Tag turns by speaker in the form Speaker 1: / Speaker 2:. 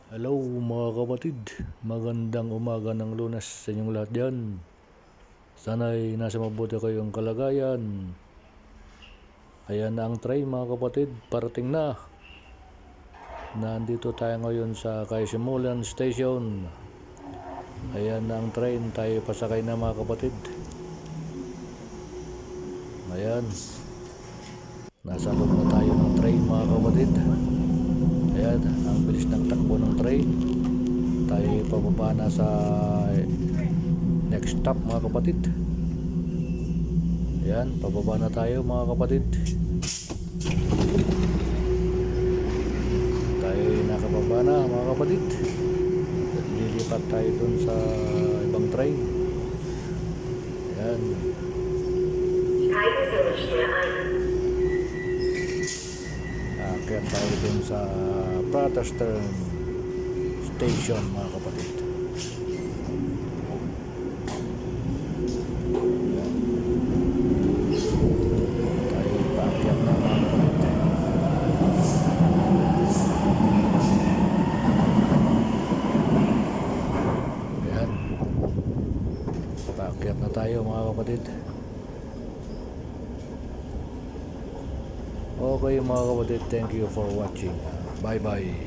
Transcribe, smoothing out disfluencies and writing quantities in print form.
Speaker 1: Hello mga kapatid, magandang umaga ng Lunes sa inyong lahat dyan. Sana'y nasa mabuti kayong kalagayan. Ayan na ang train mga kapatid, parating na. Nandito tayo ngayon sa Kaisimulan Station. Ayan na ang train, tayo pasakay na mga kapatid. Ayan, nasa loob na tayo ng train mga kapatid. Ayan, ang bilis ng takbo ng train. Tayo pababa na sa next stop mga kapatid. Ayan, pababa na tayo mga kapatid. Tayo nakababa na mga kapatid. Lilipat tayo dun sa ibang train. Ayan. Kaya tayo dun sa Praterstern Station mga kapatid. Tayo paakyat na mga kapatid. Ayan. Paakyat na tayo mga kapatid. Okay mga kapatid, thank you for watching. Bye bye.